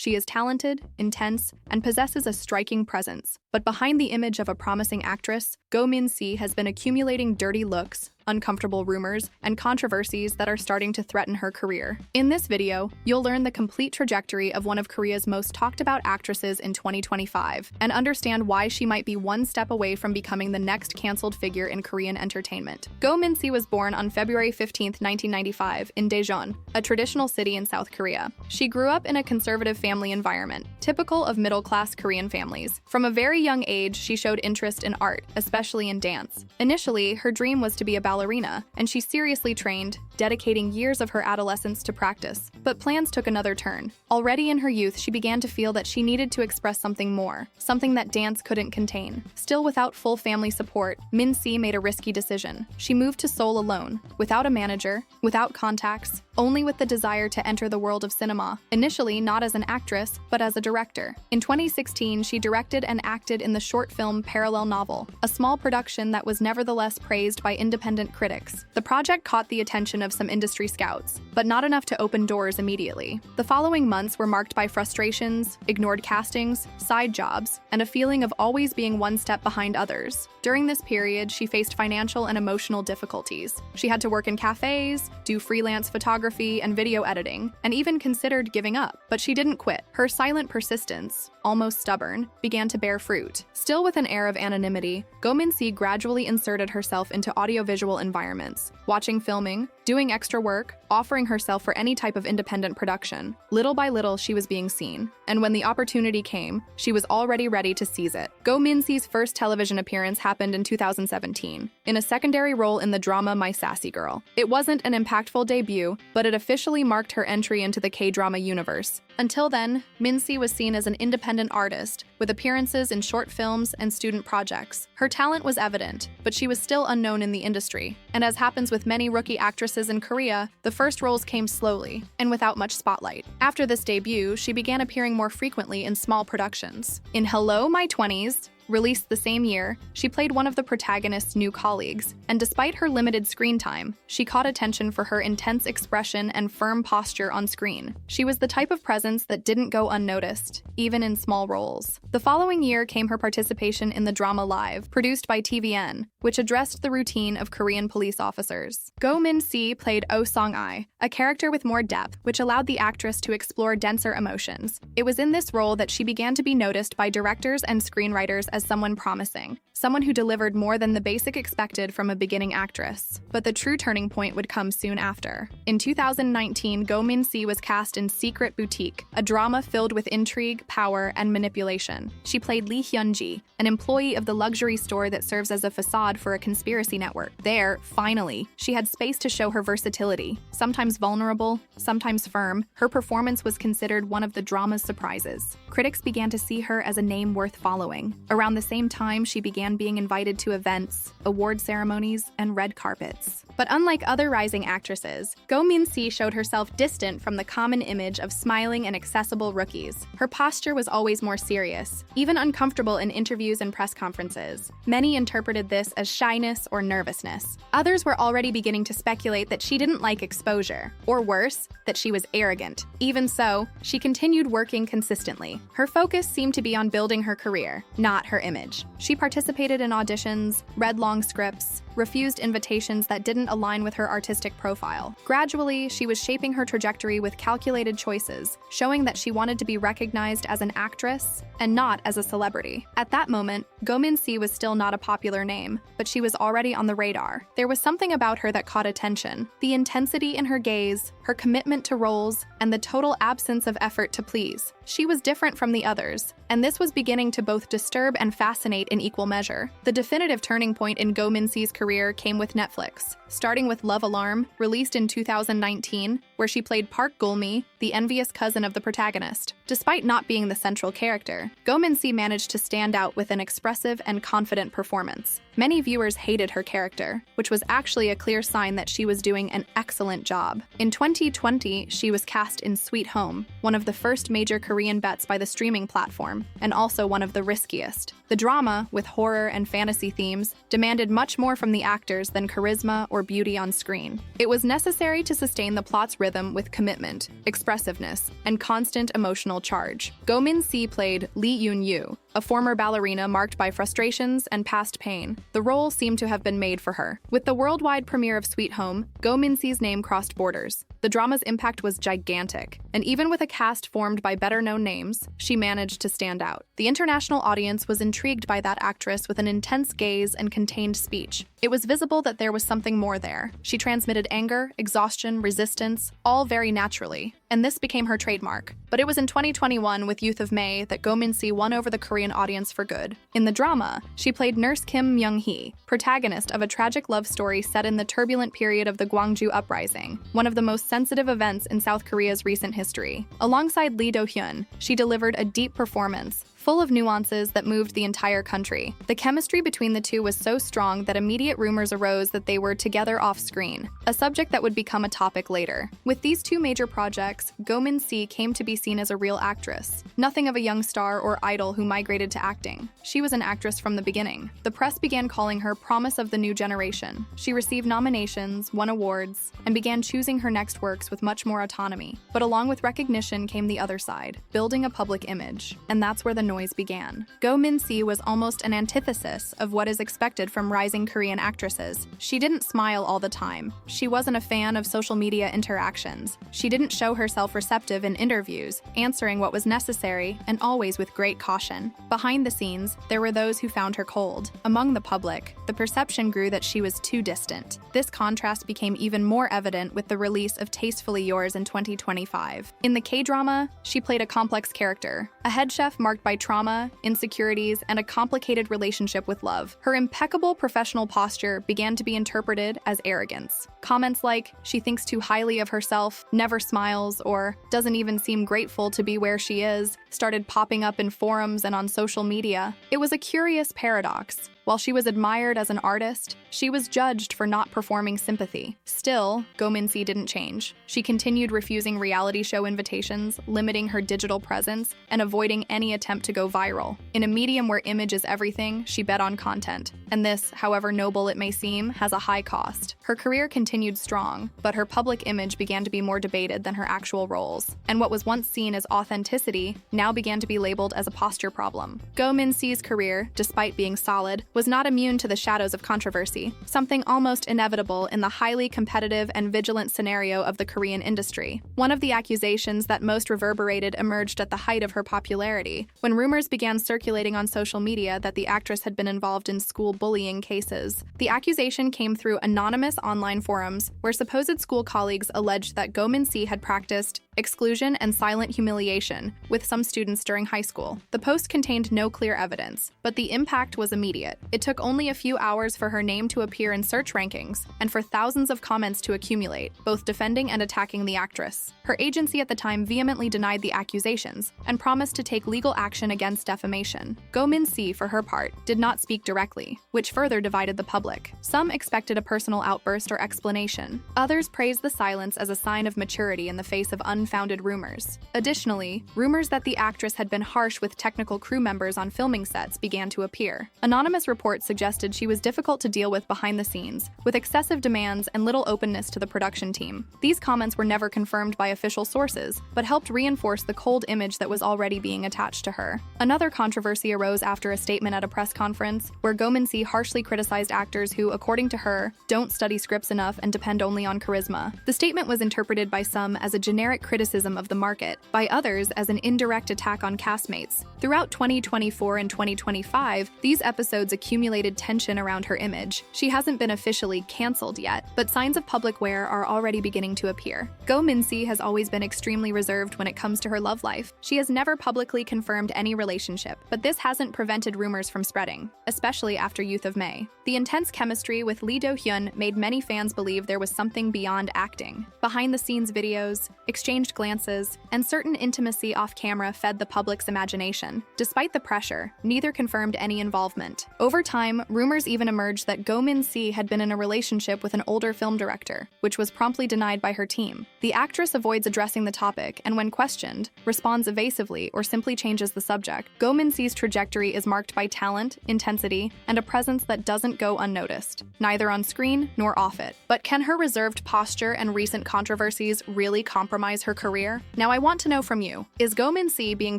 She is talented, intense, and possesses a striking presence. But behind the image of a promising actress, Go Min-si has been accumulating dirty looks, uncomfortable rumors, and controversies that are starting to threaten her career. In this video, you'll learn the complete trajectory of one of Korea's most talked about actresses in 2025 and understand why she might be one step away from becoming the next canceled figure in Korean entertainment. Go Min-si was born on February 15, 1995, in Daejeon, a traditional city in South Korea. She grew up in a conservative family environment, typical of middle-class Korean families. From a very young age, she showed interest in art, especially in dance. Initially, her dream was to be a ballerina, and she seriously trained, dedicating years of her adolescence to practice. But plans took another turn. Already in her youth, she began to feel that she needed to express something more, something that dance couldn't contain. Still without full family support, Min-si made a risky decision. She moved to Seoul alone, without a manager, without contacts, only with the desire to enter the world of cinema, initially not as an actress, but as a director. In 2016, she directed and acted in the short film Parallel Novel, a small production that was nevertheless praised by independent critics. The project caught the attention of some industry scouts, but not enough to open doors immediately. The following months were marked by frustrations, ignored castings, side jobs, and a feeling of always being one step behind others. During this period, she faced financial and emotional difficulties. She had to work in cafes, do freelance photography and video editing, and even considered giving up. But she didn't quit. Her silent persistence, almost stubborn, began to bear fruit. Still with an air of anonymity, Go Min-si gradually inserted herself into audiovisual environments, watching filming, doing extra work, offering herself for any type of independent production. Little by little, she was being seen, and when the opportunity came, she was already ready to seize it. Go Min-si's first television appearance happened in 2017, in a secondary role in the drama My Sassy Girl. It wasn't an impactful debut, but it officially marked her entry into the K-drama universe. Until then, Min-si was seen as an independent artist, with appearances in short films and student projects. Her talent was evident, but she was still unknown in the industry. And as happens with many rookie actresses in Korea, the first roles came slowly, and without much spotlight. After this debut, she began appearing more frequently in small productions. In Hello, My 20s, released the same year, she played one of the protagonist's new colleagues, and despite her limited screen time, she caught attention for her intense expression and firm posture on screen. She was the type of presence that didn't go unnoticed, even in small roles. The following year came her participation in the drama Live, produced by TVN, which addressed the routine of Korean police officers. Go Min-si played Oh Song-ai, a character with more depth, which allowed the actress to explore denser emotions. It was in this role that she began to be noticed by directors and screenwriters as someone promising, someone who delivered more than the basic expected from a beginning actress. But the true turning point would come soon after. In 2019, Go Min-si was cast in Secret Boutique, a drama filled with intrigue, power, and manipulation. She played Lee Hyun-ji, an employee of the luxury store that serves as a facade for a conspiracy network. There, finally, she had space to show her versatility. Sometimes vulnerable, sometimes firm, her performance was considered one of the drama's surprises. Critics began to see her as a name worth following. Around the same time, she began being invited to events, award ceremonies, and red carpets. But unlike other rising actresses, Go Min-si showed herself distant from the common image of smiling and accessible rookies. Her posture was always more serious, even uncomfortable in interviews and press conferences. Many interpreted this as shyness or nervousness. Others were already beginning to speculate that she didn't like exposure, or worse, that she was arrogant. Even so, she continued working consistently. Her focus seemed to be on building her career, not her image. She participated in auditions, read long scripts, refused invitations that didn't align with her artistic profile. Gradually, she was shaping her trajectory with calculated choices, showing that she wanted to be recognized as an actress and not as a celebrity. At that moment, Go Min-si was still not a popular name, but she was already on the radar. There was something about her that caught attention. The intensity in her gaze, her commitment to roles, and the total absence of effort to please. She was different from the others, and this was beginning to both disturb and fascinate in equal measure. The definitive turning point in Go Min-si's career came with Netflix, starting with Love Alarm, released in 2019, where she played Park Gul-mi, the envious cousin of the protagonist. Despite not being the central character, Go Min-si managed to stand out with an expressive and confident performance. Many viewers hated her character, which was actually a clear sign that she was doing an excellent job. In 2020, she was cast in Sweet Home, one of the first major Korean bets by the streaming platform, and also one of the riskiest. The drama, with horror and fantasy themes, demanded much more from the actors than charisma or for beauty on screen. It was necessary to sustain the plot's rhythm with commitment, expressiveness, and constant emotional charge. Go Min-si played Lee Yoon-yu, a former ballerina marked by frustrations and past pain. The role seemed to have been made for her. With the worldwide premiere of Sweet Home, Go Min-si's name crossed borders. The drama's impact was gigantic, and even with a cast formed by better-known names, she managed to stand out. The international audience was intrigued by that actress with an intense gaze and contained speech. It was visible that there was something more there. She transmitted anger, exhaustion, resistance, all very naturally, and this became her trademark. But it was in 2021 with Youth of May that Go Min-si won over the Korean audience for good. In the drama, she played Nurse Kim Myung-hee, protagonist of a tragic love story set in the turbulent period of the Gwangju Uprising, one of the most sensitive events in South Korea's recent history. Alongside Lee Do-hyun, she delivered a deep performance, full of nuances that moved the entire country. The chemistry between the two was so strong that immediate rumors arose that they were together off-screen, a subject that would become a topic later. With these two major projects, Go Min-si came to be seen as a real actress, nothing of a young star or idol who migrated to acting. She was an actress from the beginning. The press began calling her promise of the new generation. She received nominations, won awards, and began choosing her next works with much more autonomy. But along with recognition came the other side, building a public image. And that's where the noise began. Go Min-si was almost an antithesis of what is expected from rising Korean actresses. She didn't smile all the time. She wasn't a fan of social media interactions. She didn't show herself receptive in interviews, answering what was necessary and always with great caution. Behind the scenes, there were those who found her cold. Among the public, the perception grew that she was too distant. This contrast became even more evident with the release of Tastefully Yours in 2025. In the K-drama, she played a complex character, a head chef marked by trauma, insecurities, and a complicated relationship with love. Her impeccable professional posture began to be interpreted as arrogance. Comments like, "She thinks too highly of herself, never smiles," or "doesn't even seem grateful to be where she is," started popping up in forums and on social media. It was a curious paradox. While she was admired as an artist, she was judged for not performing sympathy. Still, Go Min-si didn't change. She continued refusing reality show invitations, limiting her digital presence, and avoiding any attempt to go viral. In a medium where image is everything, she bet on content. And this, however noble it may seem, has a high cost. Her career continued strong, but her public image began to be more debated than her actual roles. And what was once seen as authenticity now began to be labeled as a posture problem. Go Min-si's career, despite being solid, was not immune to the shadows of controversy, something almost inevitable in the highly competitive and vigilant scenario of the Korean industry. One of the accusations that most reverberated emerged at the height of her popularity, when rumors began circulating on social media that the actress had been involved in school bullying cases. The accusation came through anonymous online forums where supposed school colleagues alleged that Go Min-si had practiced exclusion and silent humiliation with some students during high school. The post contained no clear evidence, but the impact was immediate. It took only a few hours for her name to appear in search rankings and for thousands of comments to accumulate, both defending and attacking the actress. Her agency at the time vehemently denied the accusations and promised to take legal action against defamation. Go Min-si, for her part, did not speak directly, which further divided the public. Some expected a personal outburst or explanation. Others praised the silence as a sign of maturity in the face of unfounded rumors. Additionally, rumors that the actress had been harsh with technical crew members on filming sets began to appear. Anonymous reports suggested she was difficult to deal with behind the scenes, with excessive demands and little openness to the production team. These comments were never confirmed by official sources, but helped reinforce the cold image that was already being attached to her. Another controversy arose after a statement at a press conference, where Go Min-si harshly criticized actors who, according to her, don't study scripts enough and depend only on charisma. The statement was interpreted by some as a generic criticism of the market, by others as an indirect attack on castmates. Throughout 2024 and 2025, these episodes accumulated tension around her image. She hasn't been officially cancelled yet, but signs of public wear are already beginning to appear. Go Min-si has always been extremely reserved when it comes to her love life. She has never publicly confirmed any relationship, but this hasn't prevented rumors from spreading, especially after Youth of May. The intense chemistry with Lee Do-hyun made many fans believe there was something beyond acting. Behind-the-scenes videos, exchanged glances, and certain intimacy off-camera fed the public's imagination. season. Despite the pressure, neither confirmed any involvement. Over time, rumors even emerged that Go Min-si had been in a relationship with an older film director, which was promptly denied by her team. The actress avoids addressing the topic and, when questioned, responds evasively or simply changes the subject. Go Min-si's trajectory is marked by talent, intensity, and a presence that doesn't go unnoticed, neither on screen nor off it. But can her reserved posture and recent controversies really compromise her career? Now I want to know from you, is Go Min-si being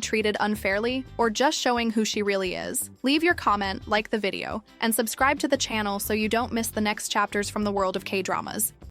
treated unfairly or just showing who she really is? Leave your comment, like the video, and subscribe to the channel so you don't miss the next chapters from the world of K-dramas.